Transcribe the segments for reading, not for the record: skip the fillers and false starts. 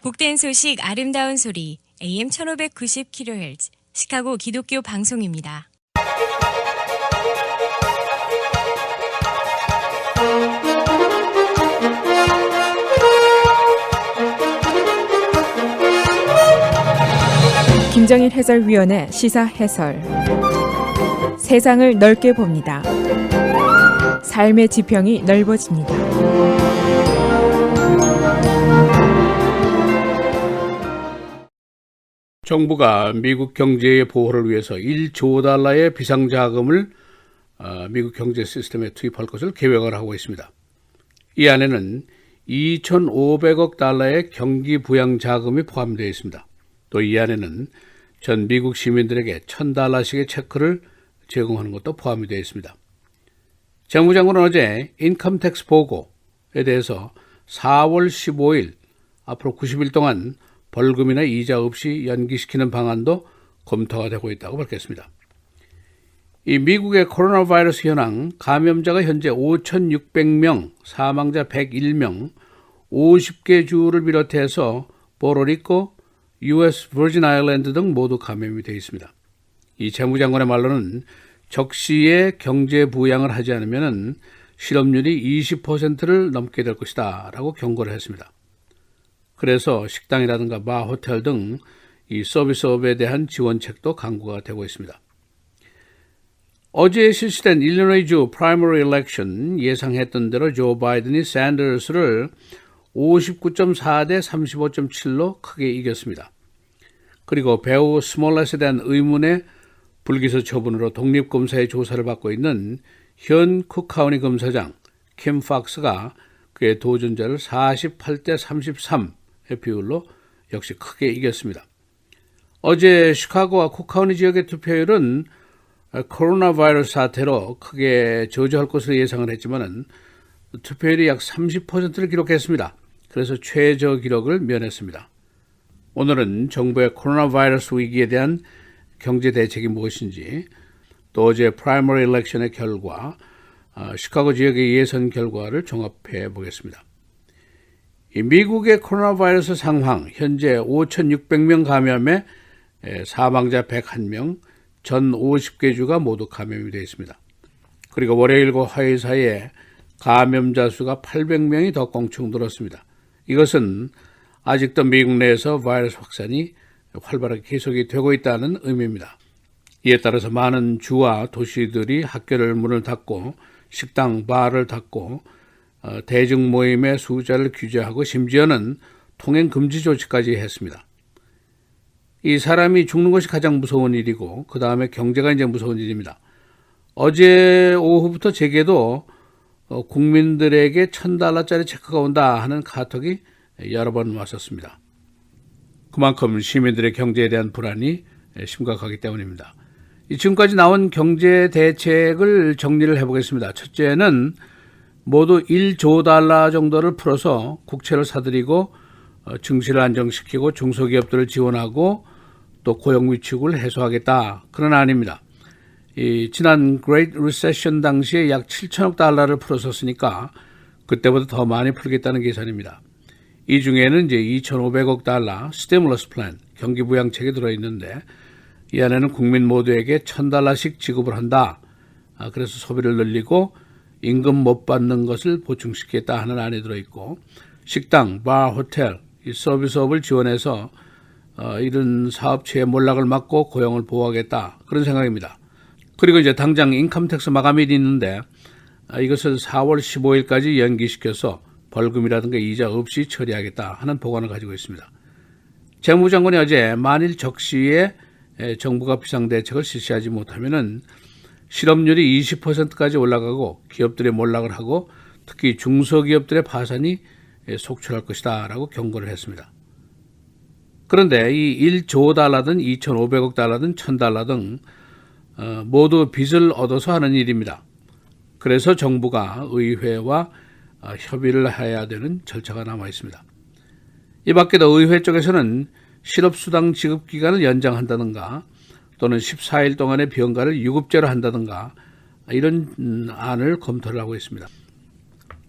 복된 소식 아름다운 소리 AM 1590kHz 시카고 기독교 방송입니다. 김정일 해설위원의 시사 해설. 세상을 넓게 봅니다. 삶의 지평이 넓어집니다. 정부가 미국 경제의 보호를 위해서 1조 달러의 비상자금을 미국 경제 시스템에 투입할 것을 계획을 하고 있습니다. 이 안에는 2,500억 달러의 경기 부양 자금이 포함되어 있습니다. 또 이 안에는 전 미국 시민들에게 $1,000씩의 체크를 제공하는 것도 포함이 되어 있습니다. 재무장관은 어제 인컴텍스 보고에 대해서 4월 15일 앞으로 90일 동안 벌금이나 이자 없이 연기시키는 방안도 검토가 되고 있다고 밝혔습니다. 이 미국의 코로나 바이러스 현황, 감염자가 현재 5,600명, 사망자 101명, 50개 주를 비롯해서 포르토리코, US 버진 아일랜드 등 모두 감염이 되어 있습니다. 이 재무장관의 말로는 적시에 경제 부양을 하지 않으면 실업률이 20%를 넘게 될 것이다 라고 경고를 했습니다. 그래서 식당이라든가 바, 호텔 등 이 서비스업에 대한 지원책도 강구가 되고 있습니다. 어제 실시된 일리노이주 프라이머리 일렉션 예상했던 대로 조 바이든이 샌더스를 59.4대 35.7로 크게 이겼습니다. 그리고 배우 스몰렛에 대한 의문의 불기소 처분으로 독립검사의 조사를 받고 있는 현 쿡카운티 검사장 킴 팍스가 그의 도전자를 48대 33의 비율로 역시 크게 이겼습니다. 어제 시카고와 쿡카운티 지역의 투표율은 코로나 바이러스 사태로 크게 저조할 것으로 예상을 했지만 투표율이 약 30%를 기록했습니다. 그래서 최저 기록을 면했습니다. 오늘은 정부의 코로나 바이러스 위기에 대한 경제 대책이 무엇인지, 또 어제 프라이머리 일렉션의 결과, 시카고 지역의 예선 결과를 종합해 보겠습니다. 이 미국의 코로나 바이러스 상황, 현재 5,600명 감염에 사망자 101명, 전 50개 주가 모두 감염이 되어 있습니다. 그리고 월요일과 화요일 사이에 감염자 수가 800명이 더 껑충 들었습니다. 이것은 아직도 미국 내에서 바이러스 확산이 활발하게 계속이 되고 있다는 의미입니다. 이에 따라서 많은 주와 도시들이 학교를 문을 닫고 식당, 바를 닫고 대중 모임의 숫자를 규제하고 심지어는 통행 금지 조치까지 했습니다. 이 사람이 죽는 것이 가장 무서운 일이고 그 다음에 경제가 이제 무서운 일입니다. 어제 오후부터 제게도 국민들에게 $1,000짜리 체크가 온다 하는 카톡이 여러 번 왔었습니다. 그만큼 시민들의 경제에 대한 불안이 심각하기 때문입니다. 지금까지 나온 경제 대책을 정리를 해보겠습니다. 첫째는 모두 1조 달러 정도를 풀어서 국채를 사들이고 증시를 안정시키고 중소기업들을 지원하고 또 고용 위축을 해소하겠다. 그런 안입니다. 지난 Great Recession 당시에 약 7천억 달러를 풀었었으니까 그때보다 더 많이 풀겠다는 계산입니다. 이 중에는 이제 2,500억 달러 스티뮬러스 플랜, 경기 부양책이 들어있는데 이 안에는 국민 모두에게 $1,000씩 지급을 한다. 그래서 소비를 늘리고 임금 못 받는 것을 보충시키겠다 하는 안이 들어있고, 식당, 바, 호텔, 이 서비스업을 지원해서 이런 사업체의 몰락을 막고 고용을 보호하겠다. 그런 생각입니다. 그리고 이제 당장 인컴텍스 마감일이 있는데 이것을 4월 15일까지 연기시켜서 벌금이라든가 이자 없이 처리하겠다 하는 보관을 가지고 있습니다. 재무장관이 어제 만일 적시에 정부가 비상대책을 실시하지 못하면은 실업률이 20%까지 올라가고 기업들의 몰락을 하고 특히 중소기업들의 파산이 속출할 것이다 라고 경고를 했습니다. 그런데 이 1조 달러든 2,500억 달러든 1,000달러 등 모두 빚을 얻어서 하는 일입니다. 그래서 정부가 의회와 협의를 해야 되는 절차가 남아 있습니다. 이 밖에도 의회 쪽에서는 실업수당 지급 기간을 연장한다든가 또는 14일 동안의 병가를 유급제로 한다든가 이런 안을 검토를 하고 있습니다.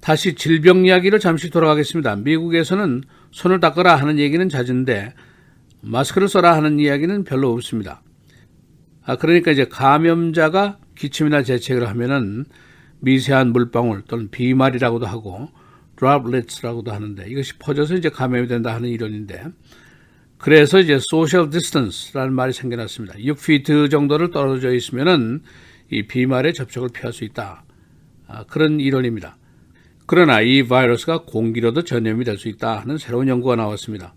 다시 질병 이야기로 잠시 돌아가겠습니다. 미국에서는 손을 닦으라 하는 얘기는 잦은데 마스크를 써라 하는 이야기는 별로 없습니다. 그러니까 이제 감염자가 기침이나 재채기를 하면은 미세한 물방울 또는 비말이라고도 하고 droplets라고도 하는데 이것이 퍼져서 이제 감염이 된다 하는 이론인데 그래서 이제 social distance라는 말이 생겨났습니다. 6피트 정도를 떨어져 있으면은 이 비말의 접촉을 피할 수 있다. 그런 이론입니다. 그러나 이 바이러스가 공기로도 전염이 될 수 있다 하는 새로운 연구가 나왔습니다.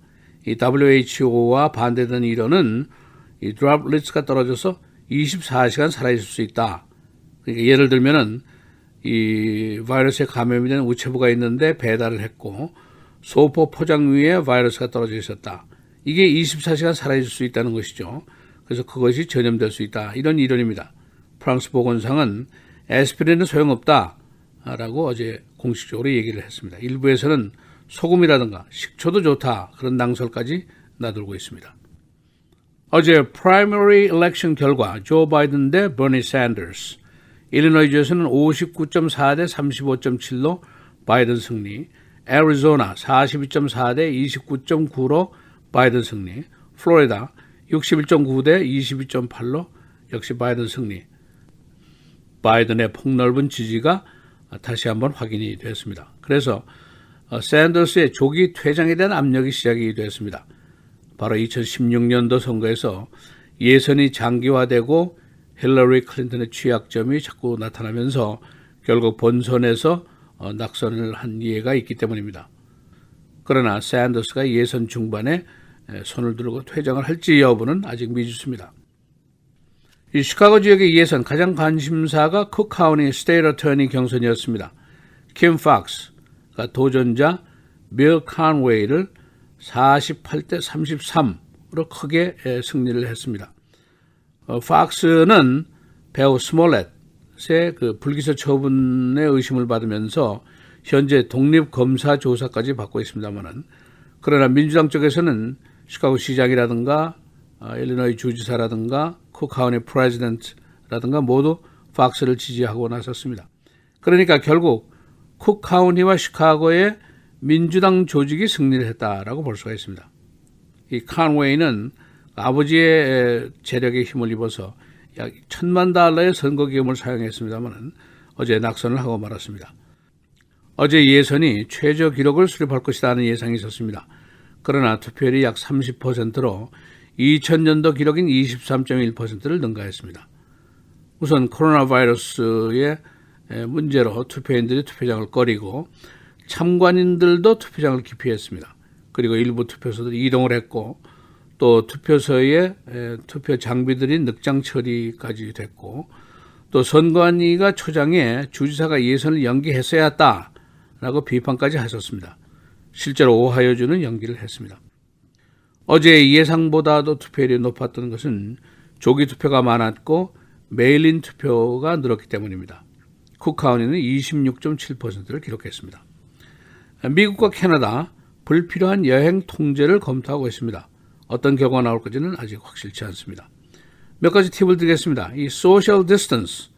이 WHO와 반대되는 이론은 이 droplets가 떨어져서 24시간 살아있을 수 있다. 그러니까 예를 들면은 이 바이러스에 감염이 된 우체부가 있는데 배달을 했고 소포 포장 위에 바이러스가 떨어져 있었다. 이게 24시간 살아있을 수 있다는 것이죠. 그래서 그것이 전염될 수 있다. 이런 이론입니다. 프랑스 보건상은 에스피린은 소용없다라고 어제 공식적으로 얘기를 했습니다. 일부에서는 소금이라든가 식초도 좋다. 그런 낭설까지 나돌고 있습니다. 어제 프라이머리 일렉션 결과 조 바이든 대 버니 샌더스, 일리노이주에서는 59.4 대 35.7로 바이든 승리, 애리조나 42.4 대 29.9로 바이든 승리, 플로리다 61.9 대 22.8로 역시 바이든 승리. 바이든의 폭넓은 지지가 다시 한번 확인이 됐습니다. 그래서 샌더스의 조기 퇴장에 대한 압력이 시작이 됐습니다. 바로 2016년도 선거에서 예선이 장기화되고 힐러리 클린턴의 취약점이 자꾸 나타나면서 결국 본선에서 낙선을 한 예가 있기 때문입니다. 그러나 샌더스가 예선 중반에 손을 들고 퇴장을 할지 여부는 아직 미지수입니다. 이 시카고 지역의 예선 가장 관심사가 쿡 카운티 스테이트 어터니 경선이었습니다. 킴 팍스가 도전자 빌 컨웨이를 48대 33으로 크게 승리를 했습니다. 팍스는 배우 스몰렛의 그 불기소 처분의 의심을 받으면서 현재 독립검사조사까지 받고 있습니다만은 그러나 민주당 쪽에서는 시카고 시장이라든가 일리노이 주지사라든가 쿡 카운티 프레지던트라든가 모두 팍스를 지지하고 나섰습니다. 그러니까 결국 쿡 카운티와 시카고의 민주당 조직이 승리를 했다라고 볼 수가 있습니다. 이 컨웨이는 아버지의 재력에 힘을 입어서 약 $10,000,000의 선거기금을 사용했습니다만 어제 낙선을 하고 말았습니다. 어제 예선이 최저 기록을 수립할 것이다 하는 예상이 있었습니다. 그러나 투표율이 약 30%로 2000년도 기록인 23.1%를 능가했습니다. 우선 코로나 바이러스의 문제로 투표인들이 투표장을 꺼리고 참관인들도 투표장을 기피했습니다. 그리고 일부 투표소들이 이동을 했고 또 투표소에 투표 장비들이 늑장 처리까지 됐고 또 선관위가 초장에 주지사가 예선을 연기했어야 했다라고 비판까지 하셨습니다. 실제로 오하이오주는 연기를 했습니다. 어제 예상보다도 투표율이 높았던 것은 조기 투표가 많았고 메일인 투표가 늘었기 때문입니다. 쿡 카운티는 26.7%를 기록했습니다. 미국과 캐나다 불필요한 여행 통제를 검토하고 있습니다. 어떤 결과가 나올까지는 아직 확실치 않습니다. 몇 가지 팁을 드리겠습니다. 이 social distance,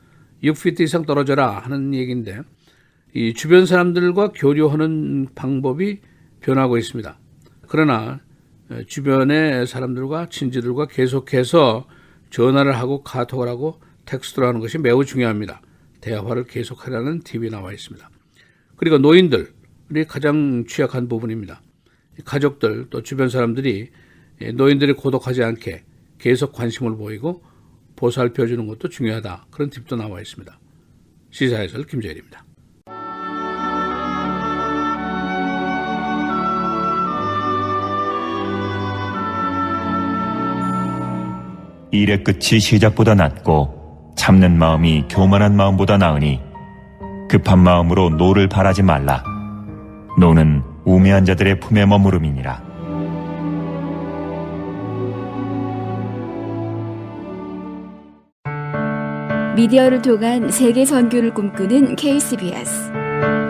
6피트 이상 떨어져라 하는 얘기인데 이 주변 사람들과 교류하는 방법이 변하고 있습니다. 그러나 주변의 사람들과 친지들과 계속해서 전화를 하고 카톡을 하고 텍스트를 하는 것이 매우 중요합니다. 대화를 계속하라는 팁이 나와 있습니다. 그리고 노인들이 가장 취약한 부분입니다. 가족들 또 주변 사람들이 노인들이 고독하지 않게 계속 관심을 보이고 보살펴 주는 것도 중요하다. 그런 팁도 나와 있습니다. 시사해설 김재일입니다. 일의 끝이 시작보다 낫고 참는 마음이 교만한 마음보다 나으니 급한 마음으로 노를 바라지 말라. 노는 우매한 자들의 품에 머무름이니라. 미디어를 통한 세계 선교를 꿈꾸는 KCBS.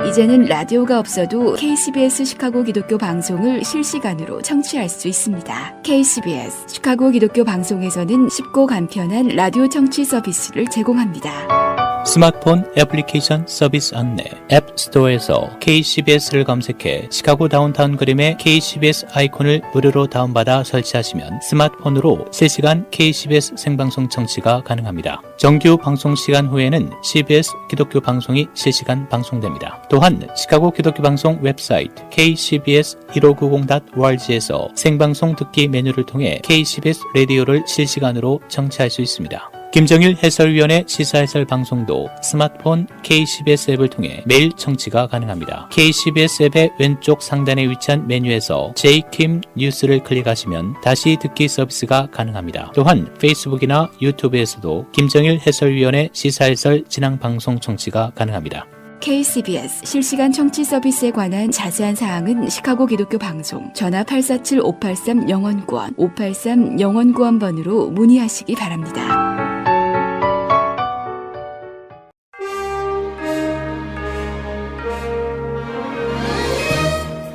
이제는 라디오가 없어도 KCBS 시카고 기독교 방송을 실시간으로 청취할 수 있습니다. KCBS 시카고 기독교 방송에서는 쉽고 간편한 라디오 청취 서비스를 제공합니다. 스마트폰 애플리케이션 서비스 안내 앱스토어에서 KCBS를 검색해 시카고 다운타운 그림의 KCBS 아이콘을 무료로 다운받아 설치하시면 스마트폰으로 실시간 KCBS 생방송 청취가 가능합니다. 정규 방송 시간 후에는 CBS 기독교 방송이 실시간 방송됩니다. 또한 시카고 기독교 방송 웹사이트 kcbs1590.org에서 생방송 듣기 메뉴를 통해 KCBS 라디오를 실시간으로 청취할 수 있습니다. 김정일 해설위원의 시사해설 방송도 스마트폰 KCBS 앱을 통해 매일 청취가 가능합니다. KCBS 앱의 왼쪽 상단에 위치한 메뉴에서 J킴 뉴스를 클릭하시면 다시 듣기 서비스가 가능합니다. 또한 페이스북이나 유튜브에서도 김정일 해설위원의 시사해설 진행 방송 청취가 가능합니다. KCBS 실시간 청취 서비스에 관한 자세한 사항은 시카고 기독교 방송 전화 847-583-영원구원 583-영원구원번으로 문의하시기 바랍니다.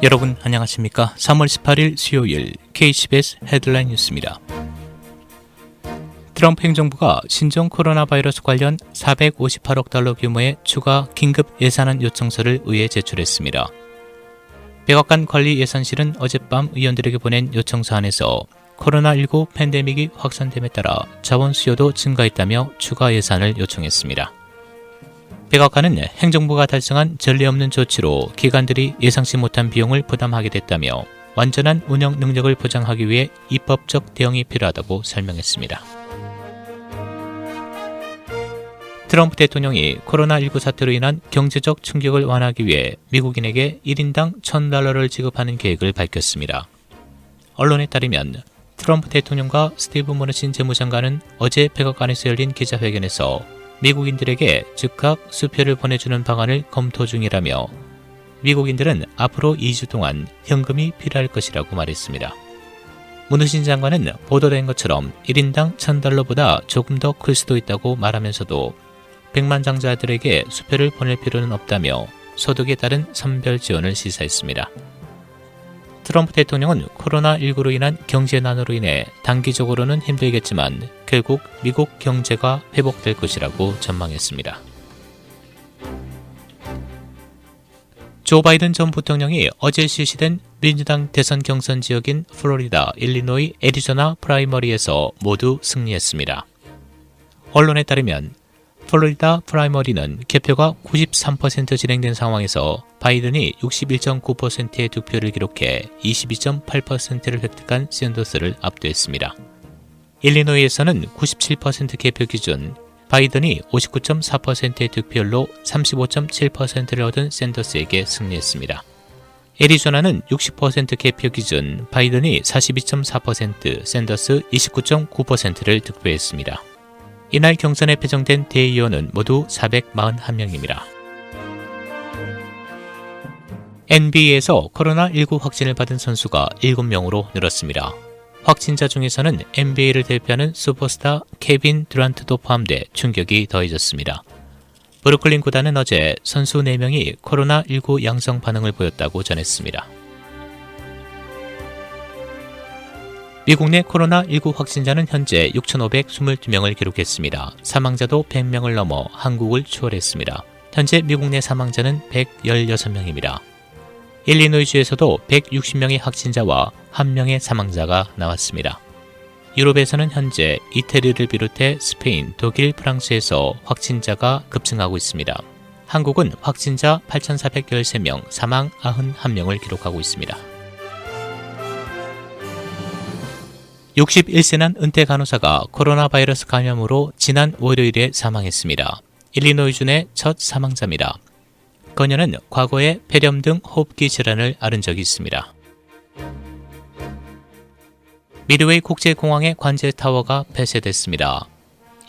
여러분 안녕하십니까? 3월 18일 수요일 KCBS 헤드라인 뉴스입니다. 트럼프 행정부가 신종 코로나 바이러스 관련 458억 달러 규모의 추가 긴급 예산안 요청서를 의회에 제출했습니다. 백악관 관리예산실은 어젯밤 의원들에게 보낸 요청서안에서 코로나19 팬데믹이 확산됨에 따라 자원 수요도 증가했다며 추가 예산을 요청했습니다. 백악관은 행정부가 달성한 전례 없는 조치로 기관들이 예상치 못한 비용을 부담하게 됐다며 완전한 운영 능력을 보장하기 위해 입법적 대응이 필요하다고 설명했습니다. 트럼프 대통령이 코로나19 사태로 인한 경제적 충격을 완화하기 위해 미국인에게 1인당 $1,000를 지급하는 계획을 밝혔습니다. 언론에 따르면 트럼프 대통령과 스티브 모너신 재무장관은 어제 백악관에서 열린 기자회견에서 미국인들에게 즉각 수표를 보내주는 방안을 검토 중이라며 미국인들은 앞으로 2주 동안 현금이 필요할 것이라고 말했습니다. 모너신 장관은 보도된 것처럼 1인당 $1,000보다 조금 더 클 수도 있다고 말하면서도 백만장자들에게 수표를 보낼 필요는 없다며 소득에 따른 선별 지원을 시사했습니다. 트럼프 대통령은 코로나19로 인한 경제난으로 인해 단기적으로는 힘들겠지만 결국 미국 경제가 회복될 것이라고 전망했습니다. 조 바이든 전 부통령이 어제 실시된 민주당 대선 경선 지역인 플로리다, 일리노이, 애리조나 프라이머리에서 모두 승리했습니다. 언론에 따르면 플로리다 프라이머리는 개표가 93% 진행된 상황에서 바이든이 61.9%의 득표를 기록해 22.8%를 획득한 샌더스를 압도했습니다. 일리노이에서는 97% 개표 기준 바이든이 59.4%의 득표율로 35.7%를 얻은 샌더스에게 승리했습니다. 애리조나는 60% 개표 기준 바이든이 42.4%, 샌더스 29.9%를 득표했습니다. 이날 경선에 배정된 대의원은 모두 441명입니다. NBA에서 코로나19 확진을 받은 선수가 7명으로 늘었습니다. 확진자 중에서는 NBA를 대표하는 슈퍼스타 케빈 듀란트도 포함돼 충격이 더해졌습니다. 브루클린 구단은 어제 선수 4명이 코로나19 양성 반응을 보였다고 전했습니다. 미국 내 코로나19 확진자는 현재 6,522명을 기록했습니다. 사망자도 100명을 넘어 한국을 추월했습니다. 현재 미국 내 사망자는 116명입니다. 일리노이주에서도 160명의 확진자와 1명의 사망자가 나왔습니다. 유럽에서는 현재 이태리를 비롯해 스페인, 독일, 프랑스에서 확진자가 급증하고 있습니다. 한국은 확진자 8,413명, 사망 91명을 기록하고 있습니다. 61세 난 은퇴 간호사가 코로나 바이러스 감염으로 지난 월요일에 사망했습니다. 일리노이주 내 첫 사망자입니다. 그녀는 과거에 폐렴 등 호흡기 질환을 앓은 적이 있습니다. 미드웨이 국제공항의 관제 타워가 폐쇄됐습니다.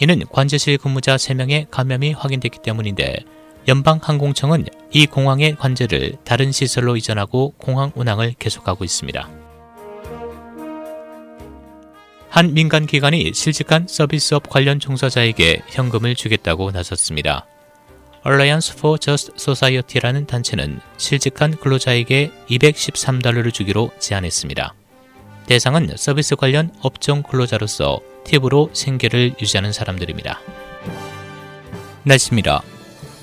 이는 관제실 근무자 3명의 감염이 확인됐기 때문인데 연방항공청은 이 공항의 관제를 다른 시설로 이전하고 공항 운항을 계속하고 있습니다. 한 민간기관이 실직한 서비스업 관련 종사자에게 현금을 주겠다고 나섰습니다. Alliance for Just Society라는 단체는 실직한 근로자에게 $213를 주기로 제안했습니다. 대상은 서비스 관련 업종 근로자로서 팁으로 생계를 유지하는 사람들입니다. 날씨입니다.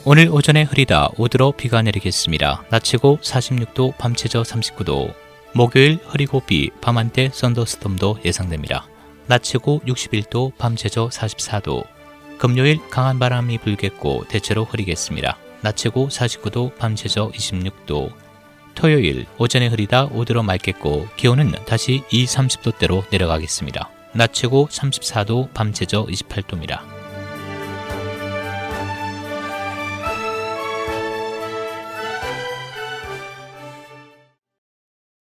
오늘 오전에 흐리다 오드로 비가 내리겠습니다. 낮 최고 46도, 밤 최저 39도. 목요일 흐리고 비, 밤한때 썬더스톰도 예상됩니다. 낮 최고 61도, 밤 최저 44도. 금요일 강한 바람이 불겠고 대체로 흐리겠습니다. 낮 최고 49도, 밤 최저 26도. 토요일 오전에 흐리다 오드로 맑겠고 기온은 다시 30도대로 내려가겠습니다. 낮 최고 34도, 밤 최저 28도입니다.